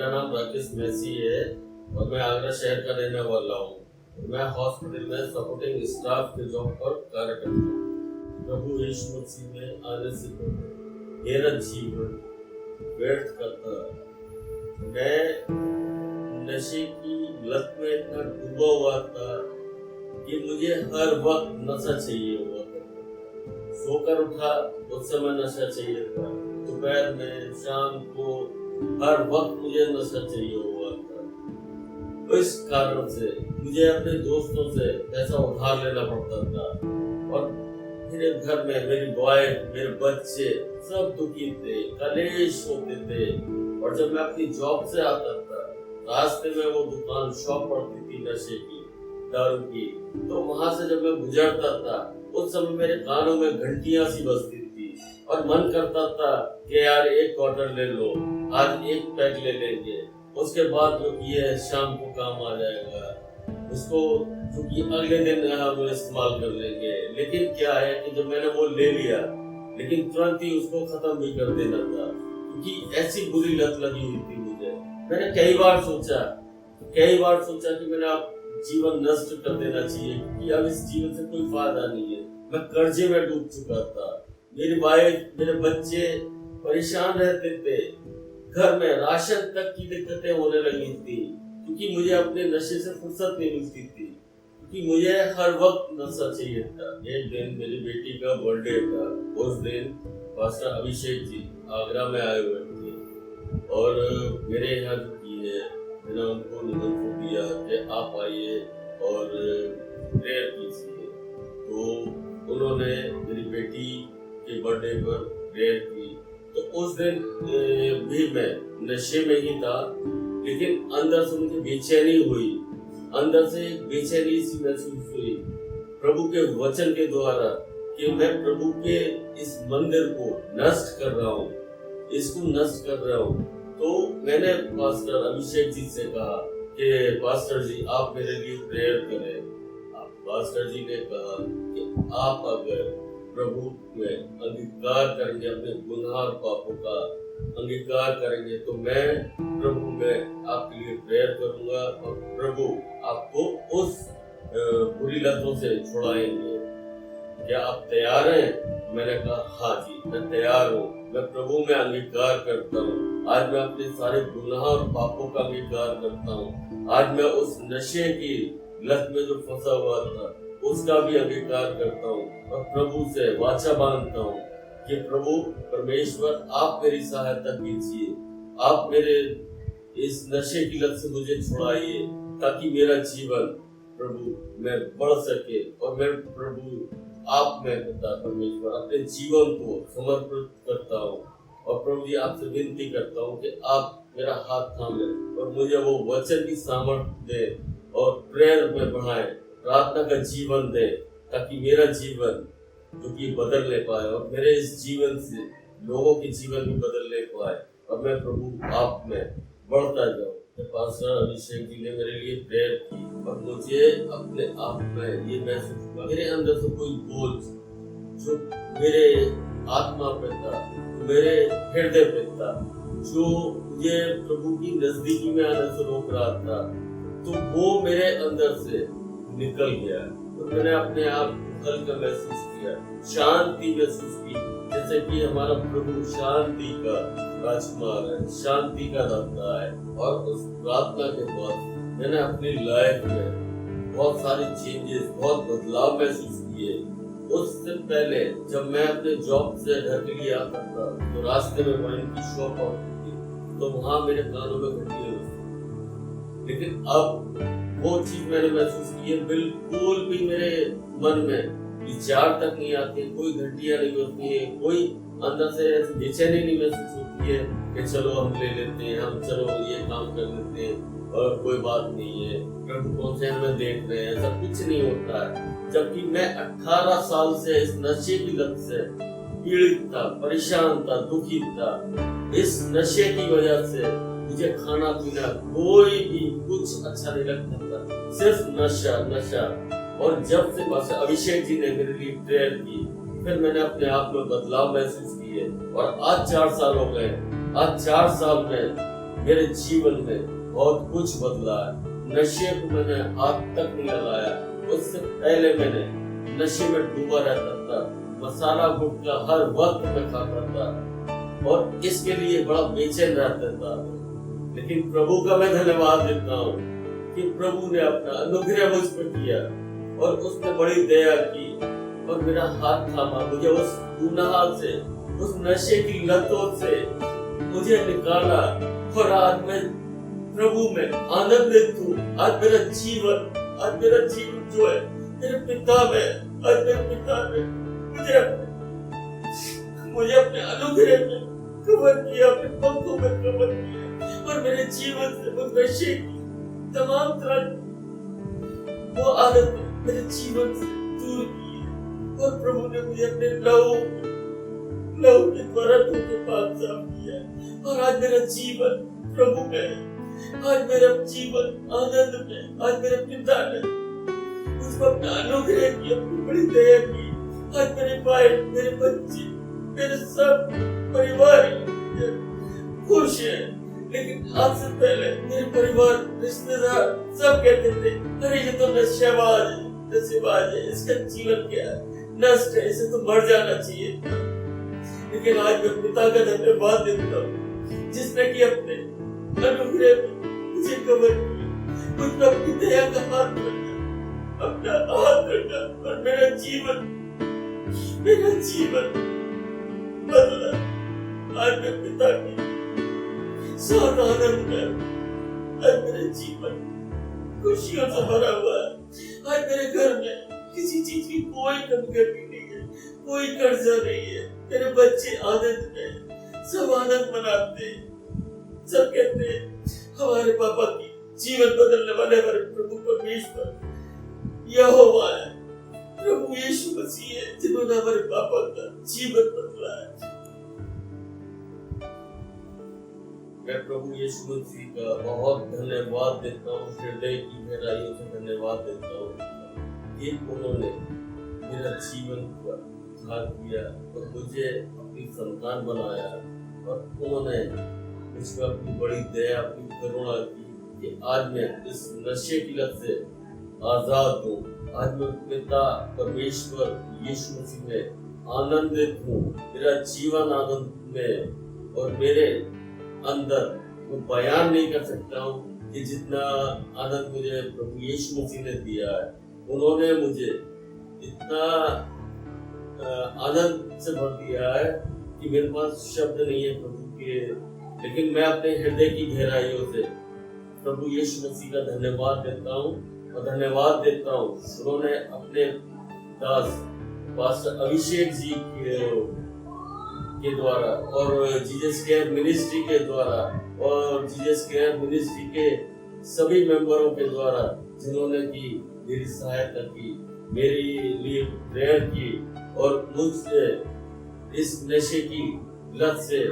मेरा नाम राकेश मैसी है और मैं आगरा शहर का रहने वाला हूँ। मैं हॉस्पिटल में सपोर्टिंग स्टाफ के जॉब पर कार्य करता हूँ। प्रभु यीशु मसीह में आने से पहले मेरा जीवन व्यर्थ करता। मैं नशे की लत में इतना डूबा हुआ था कि मुझे हर वक्त नशा चाहिए हुआ था। सोकर उठा उस समय नशा चाहिए था, दोपहर में, शाम को, हर वक्त मुझे नशा चाहिए हुआ था। इस कारण से मुझे अपने दोस्तों से पैसा उधार लेना पड़ता था और मेरे घर में मेरी वाइफ, मेरे बच्चे सब दुखी थे, कलेश होते थे। और जब मैं अपनी जॉब से आता था, रास्ते में वो दुकान शॉप पड़ती थी नशे की, दारू की, तो वहां से जब मैं गुजरता था उस समय मेरे कानों में घंटियां सी बजती थी और मन करता था कि यार एक क्वार्टर ले लो, आज एक पैक ले लेंगे, उसके बाद जो ये शाम को काम आ जाएगा, उसको जो कि अगले दिन हम इस्तेमाल कर लेंगे। लेकिन क्या है कि जब मैंने वो ले लिया, लेकिन तुरंत ही उसको खत्म भी कर देना था, क्योंकि ऐसी बुरी लत लगी हुई थी मुझे। मैंने कई बार सोचा कि मैंने आप जीवन नष्ट कर देना चाहिए, क्योंकि अब इस जीवन से कोई फायदा नहीं है। मैं कर्जे में डूब चुका था, मेरी वाइफ, मेरे बच्चे परेशान रहते थे, घर में राशन तक की दिक्कतें होने लगी थी, क्योंकि मुझे अपने नशे से फुर्सत नहीं मिलती थी, क्योंकि मुझे हर वक्त नशा चाहिए था। एक दिन मेरी बेटी का बर्थडे था, उस दिन पास्टर अभिषेक जी आगरा में आए हुए थे और मेरे यहाँ जो की है, मैंने उनको निमंत्रण दिया कि आप आइए और प्रेयर कीजिए। तो उन्होंने मेरी बेटी के बर्थडे पर प्रेयर की। तो उस दिन भी मैं नशे में ही था, लेकिन अंदर से मुझे बेचैनी हुई, अंदर से एक बेचैनी सी महसूस हुई प्रभु के वचन के द्वारा कि मैं प्रभु के इस मंदिर को नष्ट कर रहा हूँ, इसको नष्ट कर रहा हूँ। तो मैंने पास्टर अभिषेक जी से कहा कि पास्टर जी आप मेरे लिए प्रेयर करें। पास्टर जी ने कहा कि आप अगर प्रभु में अंगीकार करेंगे, अपने गुनाह और पापों का अंगीकार करेंगे, तो मैं प्रभु में आपके लिए प्रेयर करूंगा और प्रभु आपको उस बुरी लतों से छुड़ाएंगे। क्या आप तैयार हैं? मैंने कहा हाँ जी मैं तैयार हूँ, मैं प्रभु में अंगीकार करता हूँ। आज मैं अपने सारे गुनाह और पापों का अंगीकार करता हूँ। आज मैं उस नशे की लत में जो फंसा हुआ था उसका भी अंगीकार करता हूँ और प्रभु से वाचा बांधता हूँ कि प्रभु परमेश्वर आप मेरी सहायता कीजिए, आप मेरे इस नशे की लत से मुझे छुड़ाइए, ताकि मेरा जीवन प्रभु में बढ़ सके और मैं प्रभु आप में पिता परमेश्वर अपने जीवन को समर्पित करता हूँ। और प्रभु जी आपसे विनती करता हूँ कि आप मेरा हाथ थामे और मुझे वो वचन की सामर्थ्य दे और प्रेयर में बढ़ाए, प्रार्थना का जीवन दे, ताकि मेरा जीवन जो कि बदलने पाए और मेरे इस जीवन से लोगों के जीवन भी बदलने पाए और मैं प्रभु आप में बढ़ता जाऊँ। पास्टर अभिषेक जी ने मेरे लिए प्रेयर की और मुझे अपने आप में ये महसूस हुआ मेरे अंदर से कोई बोझ जो मेरे आत्मा पे था, मेरे हृदय पे था, जो मुझे प्रभु की नजदीकी में आने से रोक रहा था, तो वो मेरे अंदर से निकल गया। तो मैंने अपने आप को हल्का महसूस किया, शांति महसूस की, जैसे कि हमारा प्रभु शांति का राजकुमार है, शांति का दाता है। और उस प्रार्थना के बाद मैंने अपनी लाइफ में बहुत सारे चेंजेस, बहुत बदलाव महसूस किए। उससे पहले जब मैं अपने जॉब से घर के लिए आता था तो रास्ते में वाइन की शॉप आती थी, तो वहां मेरे कानों में घंटियां बजती, लेकिन अब वो चीज मैंने महसूस की है, बिल्कुल भी मेरे मन में विचार तक नहीं आते, कोई घंटियां नहीं बजती है, कोई अंदर से ऐसी बेचैनी नहीं महसूस होती है कि चलो हम ले लेते हैं, हम चलो ये काम कर लेते हैं और कोई बात नहीं है, प्रभु कौन से हमें देख रहे हैं, ऐसा कुछ नहीं होता है। जबकि मैं 18 साल से इस नशे की लत से पीड़ित था, परेशान था, दुखी था। इस नशे की वजह से मुझे खाना पीना कोई भी कुछ अच्छा नहीं लगता था, सिर्फ नशा नशा। और जब से पास्टर अभिषेक जी ने मेरे लिए प्रेयर की, फिर मैंने अपने आप में बदलाव महसूस किए और आज 4 साल हो गए। आज 4 साल में मेरे जीवन में बहुत कुछ बदला है। नशे को मैंने हाथ तक नहीं लगाया। उससे पहले मैंने नशे में डूबा रहता था, मसाला गुटखा हर वक्त में खाता था और इसके लिए बड़ा बेचैन रहता था। लेकिन प्रभु का मैं धन्यवाद देता हूँ कि प्रभु ने अपना अनुग्रह मुझ पर किया और उसने बड़ी दया की और मेरा हाथ थामा, मुझे उस गुनाह से, उस नशे की लतों से मुझे निकाला और आज मैं प्रभु में आनंदित हूँ। आज मेरा जीवन जो है मेरे पिता में, आज मेरे पिता ने मुझे अपने अनुग्रह में कवर किया, अपने पंखों में कवर किया और मेरे जीवन से उस नशे की तमाम तरह वो आदत मेरे जीवन से दूर की और प्रभु ने मुझे अपने लहू के द्वारा धोखे पाप साफ किया और आज मेरा जीवन प्रभु में, आज मेरा जीवन आनंद में। आज मेरे पिता ने मुझको अपना अनुग्रह किया, अपनी बड़ी दया की। आज मेरे भाई, मेरे बच्चे, मेरे सब परिवार खुश है। लेकिन आज से पहले मेरे परिवार, रिश्तेदार सब कहते थे अरे ये तो नशेबाज है, इसका जीवन क्या है, नष्ट है, इसे तो मर जाना चाहिए। लेकिन आज मैं पिता का धन्यवाद देता हूँ जिसने कि अपने अनुग्रह में मुझे कवर किया, मुझे अपनी दया का हाथ रखा, अपना हाथ रखा और मेरा जीवन बदला। आज मैं पिता की साथ आनंद में, आज मेरा जीवन खुशियों से भरा हुआ है। आज मेरे घर में किसी चीज की कोई कमी नहीं है, कोई कर्जा नहीं है। मेरे बच्चे आनंद में, सब आनंद मनाते हैं, सब कहते हैं हमारे पापा की जीवन बदलने वाले हमारे प्रभु परमेश्वर यहोवा है, प्रभु यीशु मसीह है जिन्होंने हमारे पापा का जीवन बदला है। मैं प्रभु यीशु मसीह का बहुत धन्यवाद देता हूँ, हृदय की गहराइयों से धन्यवाद देता हूँ कि उन्होंने मेरा जीवन का उद्धार किया और मुझे अपनी संतान बनाया और उन्होंने मुझको अपनी बड़ी दया, अपनी करुणा की कि आज मैं इस नशे की लत से आजाद हूँ। आज मैं पिता परमेश्वर यीशु मसीह में आनंदित हूँ। मेरा जीवन आनंद में और मेरे अंदर मैं बयान नहीं कर सकता हूँ कि जितना आनंद मुझे प्रभु यीशु मसीह ने दिया है। उन्होंने मुझे इतना आनंद से भर दिया है कि मेरे पास शब्द नहीं है प्रभु के। लेकिन मैं अपने हृदय की गहराइयों से प्रभु यीशु मसीह का धन्यवाद देता हूँ और धन्यवाद देता हूँ उन्होंने अपने दास पास्टर अभिषेक जी के द्वारा और जीसस केयर मिनिस्ट्री के द्वारा और जीसस केयर मिनिस्ट्री के सभी मेंबरों के द्वारा जिन्होंने की मेरी सहायता की, मेरे लिए प्रेयर की और मुझसे इस नशे की लत से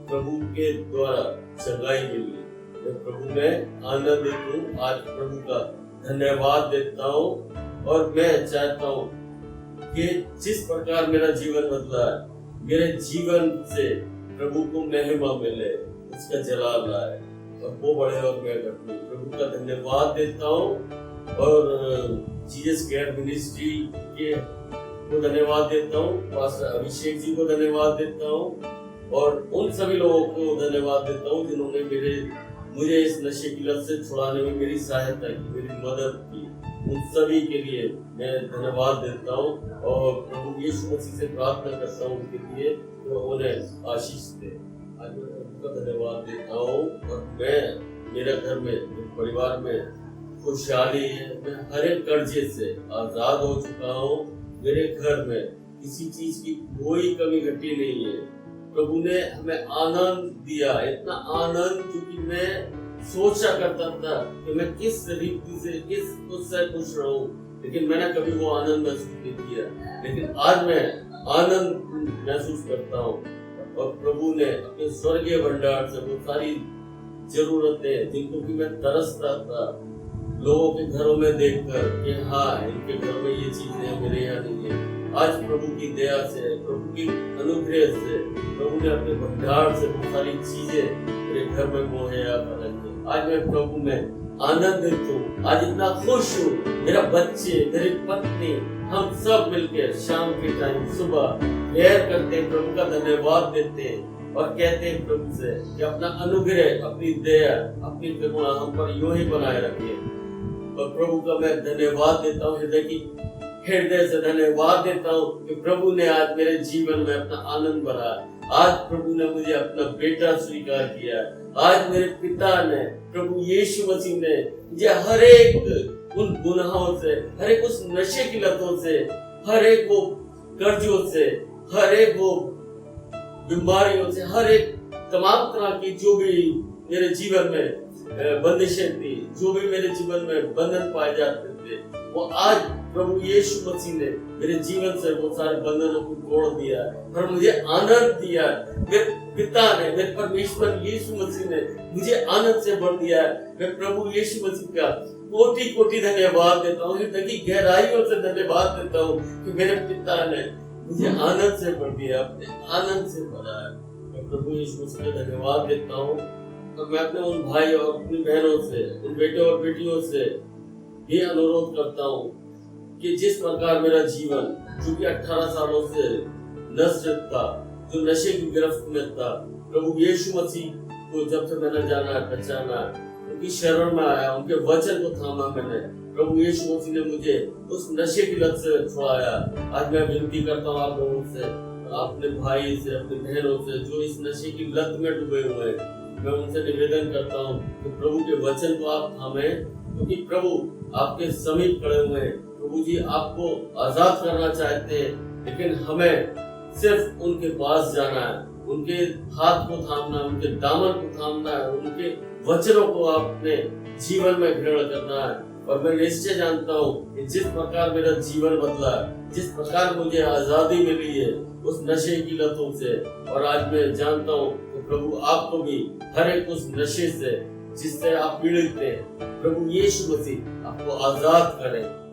प्रभु के द्वारा चंगाई मिली। मैं प्रभु में आनंदित हूँ। आज प्रभु का धन्यवाद देता हूँ और मैं चाहता हूँ कि जिस प्रकार मेरा जीवन बदला है, मेरे जीवन से प्रभु को महिमा मिले, उसका जलाल आए और वो बढ़े और मैं घटूं। प्रभु का धन्यवाद देता हूँ और जीसस केयर मिनिस्ट्री के को धन्यवाद देता हूँ, पास्टर अभिषेक जी को धन्यवाद देता हूँ और उन सभी लोगों को धन्यवाद देता हूँ जिन्होंने मुझे इस नशे की लत से छुड़ाने में मेरी सहायता की, मेरी मदद की। उन सभी के लिए मैं धन्यवाद देता हूँ और प्रभु यीशु मसीह से प्रार्थना करता हूँ उनके लिए तो उन्हें आशीष दे। आज मैं प्रभु का धन्यवाद देता हूँ और मैं मेरे घर में, मेरे परिवार में खुशहाली है। मैं हर एक कर्जे से आजाद हो चुका हूँ। मेरे घर में किसी चीज की कोई कमी घटी नहीं है। प्रभु ने हमें आनंद दिया, इतना आनंद क्योंकि मैं सोचा करता था कि मैं किस रीति से उससे खुश रहूं, लेकिन मैंने कभी वो आनंद महसूस नहीं किया। लेकिन आज मैं आनंद महसूस करता हूँ और प्रभु ने अपने स्वर्गीय भंडार से वो सारी जरूरतें जिनको कि मैं तरसता था लोगों के घरों में देखकर कि हाँ इनके घरों में ये चीजें मेरे यहाँ नहीं है, आज प्रभु की दया से, प्रभु की अनुग्रह से, प्रभु ने अपने भंडार से बहुत सारी चीजें मेरे घर में मुहैया कराई है। आज मैं प्रभु में आनंदित हूँ, आज इतना खुश हूँ। मेरा बच्चे, मेरी पत्नी, हम सब मिलकर शाम के टाइम सुबह प्रेयर करते हैं, प्रभु का धन्यवाद देते हैं और कहते हैं प्रभु से कि अपना अनुग्रह, अपनी दया, अपनी करुणा हम पर यूं ही बनाए रखे। और प्रभु का मैं धन्यवाद देता हूँ, हृदय से धन्यवाद देता हूँ कि प्रभु ने आज मेरे जीवन में अपना आनंद भरा। आज प्रभु ने मुझे अपना बेटा स्वीकार किया। आज मेरे पिता ने, प्रभु यीशु मसीह ने मुझे हर एक उन गुनाहों से, हर एक उस नशे की लतों से, हर एक वो कर्जों से, हर एक वो बीमारियों से, हर एक तमाम तरह की जो भी मेरे जीवन में बंदिशें थी, जो भी मेरे जीवन में बंधन पाए जाते थे, वो आज प्रभु यीशु मसीह ने मेरे जीवन से वो सारे बंधनों को तोड़ दिया और मुझे आनंद दिया। मेरे पिता ने, मेरे परमेश्वर यीशु मसीह ने मुझे आनंद से भर दिया। मैं प्रभु यीशु मसीह का कोटि कोटि धन्यवाद देता हूँ, हृदय की गहराइयों से धन्यवाद देता हूँ कि मेरे पिता ने मुझे आनंद से भर दिया, अपने आनंद से भरा है। मैं प्रभु यीशु मसीह का धन्यवाद देता हूँ। और मैं अपने उन भाई और अपनी बहनों से, उन बेटे और बेटियों से ये अनुरोध करता हूँ कि जिस प्रकार मेरा जीवन, जो कि 18 सालों से नष्ट था, जो नशे की गिरफ्त में था, प्रभु यीशु मसीह को जब से मैंने जाना, पहचाना, उनकी शरण में आया, उनके वचन को थामा मैंने, प्रभु यीशु मसीह ने मुझे उस नशे की लत से छुड़ाया। आज मैं विनती करता हूँ आप लोगों से, अपने भाई से, अपनी बहनों से जो इस नशे की लत में डूबे हुए हैं, मैं उनसे निवेदन करता हूँ कि प्रभु के वचन को आप थामें, क्योंकि प्रभु आपके समीप खड़े हुए हैं। प्रभु जी आपको आजाद करना चाहते हैं, लेकिन हमें सिर्फ उनके पास जाना है, उनके हाथ को थामना, उनके दामन को थामना है, उनके वचनों को अपने जीवन में ग्रहण करना है। और मैं निश्चय जानता हूँ कि जिस प्रकार मेरा जीवन बदला, जिस प्रकार मुझे आजादी मिली है उस नशे की लतों से, और आज मैं जानता हूँ कि प्रभु आपको भी हर एक उस नशे से जिससे आप पीड़ित थे, प्रभु यीशु मसीह आपको आजाद करें।